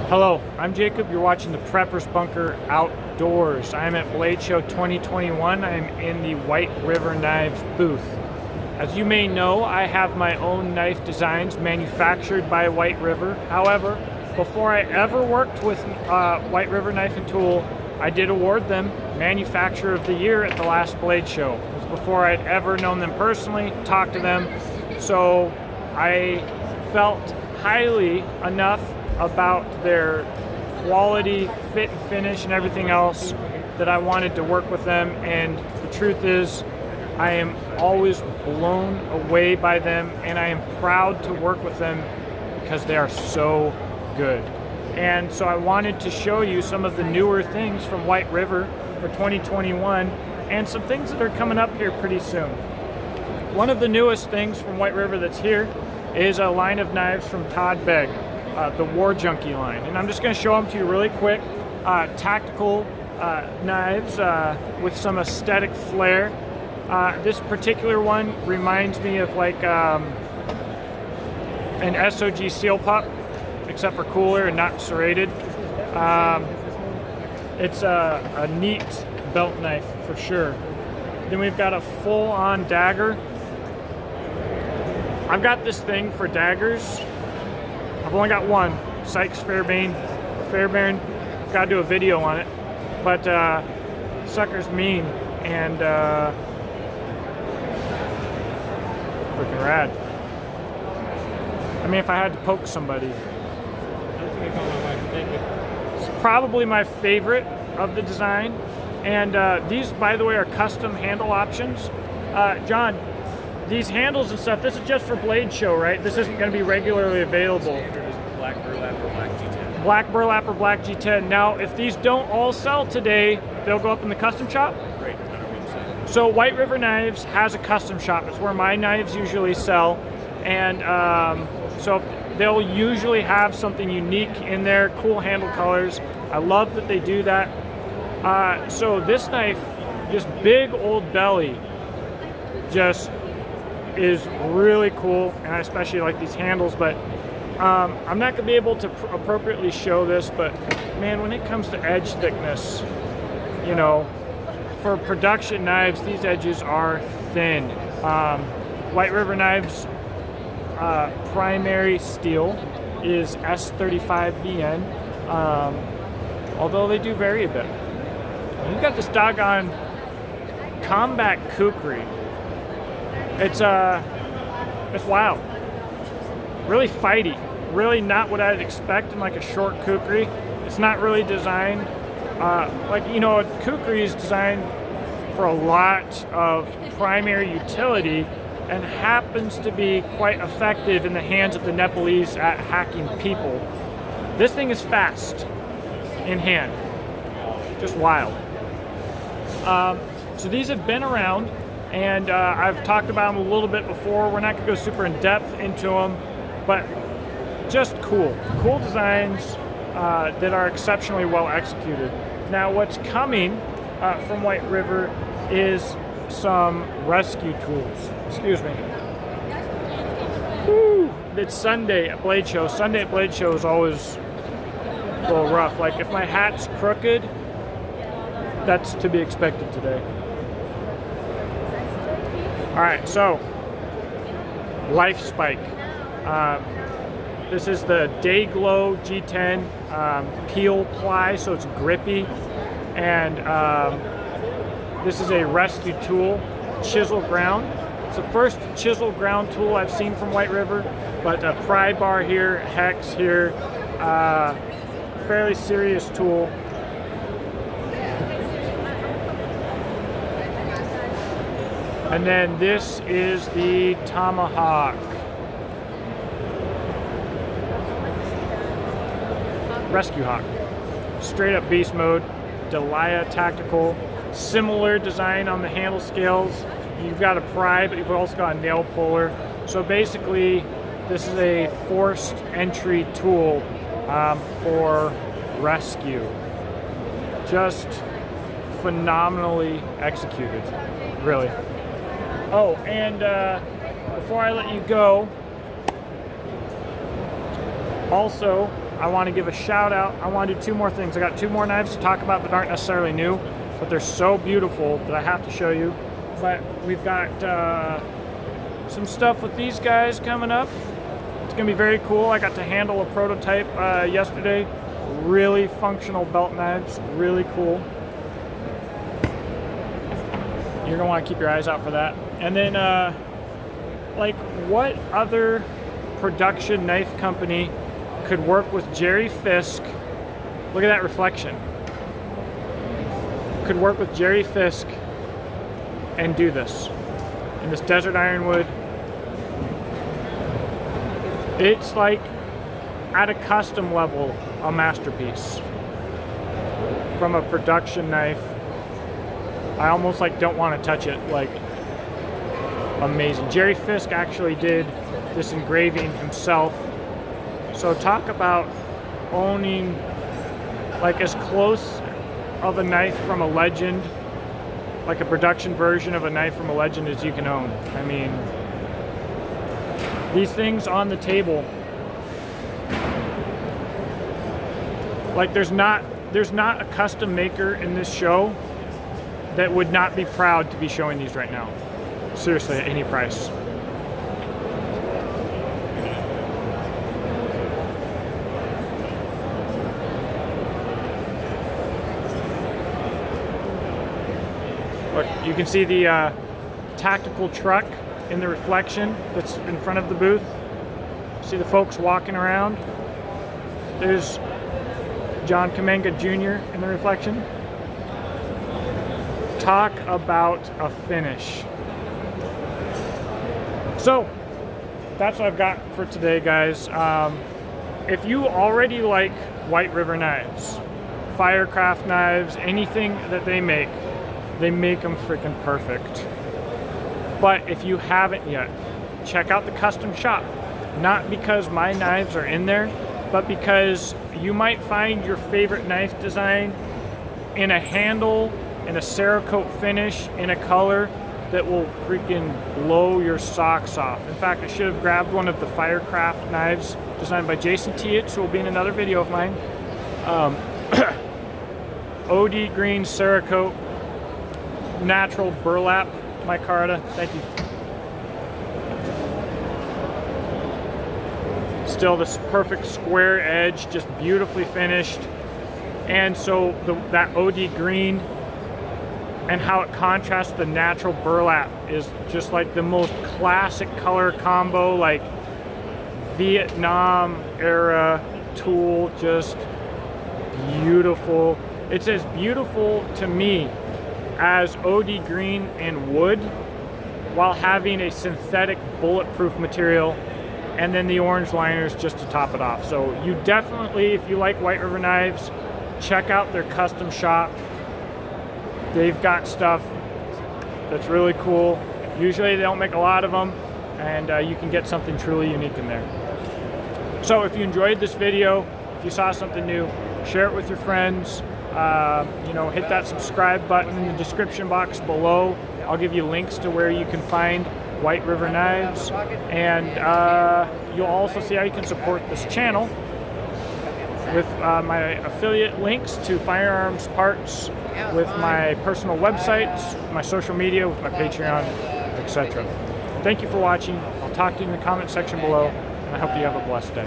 Hello, I'm Jacob. You're watching the Prepper's Bunker Outdoors. I'm at Bladeshow 2021. I'm in the White River Knives booth. As you may know, I have my own knife designs manufactured by White River. However, before I ever worked with White River Knife and Tool, I did award them Manufacturer of the Year at the last Bladeshow. It was before I'd ever known them personally, talked to them, so I felt highly enough about their quality, fit and finish and everything else that I wanted to work with them. And the truth is, I am always blown away by them, and I am proud to work with them because they are so good. And so I wanted to show you some of the newer things from White River for 2021 and some things that are coming up here pretty soon. One of the newest things from White River that's here is a line of knives from Todd Begg. The War Junkie line, and I'm just going to show them to you really quick. Tactical knives with some aesthetic flair. This particular one reminds me of like an SOG Seal Pup, except for cooler and not serrated. It's a neat belt knife for sure. Then we've got a full-on dagger. I've got this thing for daggers. I've only got one, Sykes Fairbairn. Got to do a video on it, but sucker's mean and freaking rad. I mean, if I had to poke somebody, it's probably my favorite of the design. And these, by the way, are custom handle options. John, these handles and stuff, this is just for Bladeshow, right? This isn't going to be regularly available. Black Burlap or Black G10. Black Burlap or Black G10. Now, if these don't all sell today, they'll go up in the custom shop? Right, 100%. So White River Knives has a custom shop. It's where my knives usually sell. And so they'll usually have something unique in there, cool handle colors. I love that they do that. So this knife, this big old belly, just is really cool, and I especially like these handles. But I'm not going to be able to appropriately show this, but man, when it comes to edge thickness, you know, for production knives, these edges are thin. White River Knives primary steel is S35VN, although they do vary a bit. You've got this doggone combat Kukri. It's wild, really fighty, really not what I'd expect in like a short Kukri. It's not really designed, like, you know, a Kukri is designed for a lot of primary utility and happens to be quite effective in the hands of the Nepalese at hacking people. This thing is fast in hand, just wild. So these have been around, and I've talked about them a little bit before. We're not going to go super in depth into them, but just cool designs that are exceptionally well executed. Now, what's coming from White River is some rescue tools. Excuse me. Woo. It's Sunday at Bladeshow. Sunday at Bladeshow is always a little rough. Like, if my hat's crooked, that's to be expected today. All right, so Life Spike. This is the Day Glow G10 peel ply, so it's grippy. And this is a rescue tool, chisel ground. It's the first chisel ground tool I've seen from White River, but a pry bar here, hex here, fairly serious tool. And then this is the Tomahawk. Rescue Hawk. Straight up beast mode. Delia Tactical. Similar design on the handle scales. You've got a pry, but you've also got a nail puller. So basically, this is a forced entry tool for rescue. Just phenomenally executed, really. Oh, and before I let you go, also I want to give a shout out. I want to do two more things. I got two more knives to talk about that aren't necessarily new, but they're so beautiful that I have to show you. But we've got some stuff with these guys coming up. It's gonna be very cool. I got to handle a prototype yesterday. Really functional belt knives, really cool. You're gonna want to keep your eyes out for that. And then, like, what other production knife company could work with Jerry Fisk? Look at that reflection. Could work with Jerry Fisk and do this in this desert ironwood. It's like at a custom level a masterpiece from a production knife. I almost like don't want to touch it. Like, amazing. Jerry Fisk actually did this engraving himself. So talk about owning like as close of a knife from a legend, like a production version of a knife from a legend as you can own. I mean, these things on the table, like there's not a custom maker in this show that would not be proud to be showing these right now. Seriously, at any price. Look, you can see the tactical truck in the reflection that's in front of the booth. See the folks walking around. There's John Kamenga Jr. in the reflection. Talk about a finish. So that's what I've got for today, guys. If you already like White River knives, Firecraft knives, anything that they make them freaking perfect. But if you haven't yet, check out the custom shop. Not because my knives are in there, but because you might find your favorite knife design in a handle, in a Cerakote finish, in a color that will freaking blow your socks off. In fact, I should have grabbed one of the Firecraft knives designed by Jason Tietz, who will be in another video of mine. OD green Cerakote, natural burlap micarta. Thank you. Still this perfect square edge, just beautifully finished. And so that OD green and how it contrasts the natural burlap is just like the most classic color combo, like Vietnam era tool, just beautiful. It's as beautiful to me as OD green and wood while having a synthetic bulletproof material and then the orange liners just to top it off. So you definitely, if you like White River knives, check out their custom shop. They've got stuff that's really cool. Usually they don't make a lot of them, and you can get something truly unique in there. So if you enjoyed this video, if you saw something new, share it with your friends. You know, hit that subscribe button in the description box below. I'll give you links to where you can find White River knives, and you'll also see how you can support this channel with my affiliate links to firearms parts, with my personal websites, my social media, with my Patreon, etc. Thank you for watching. I'll talk to you in the comment section below, and I hope you have a blessed day.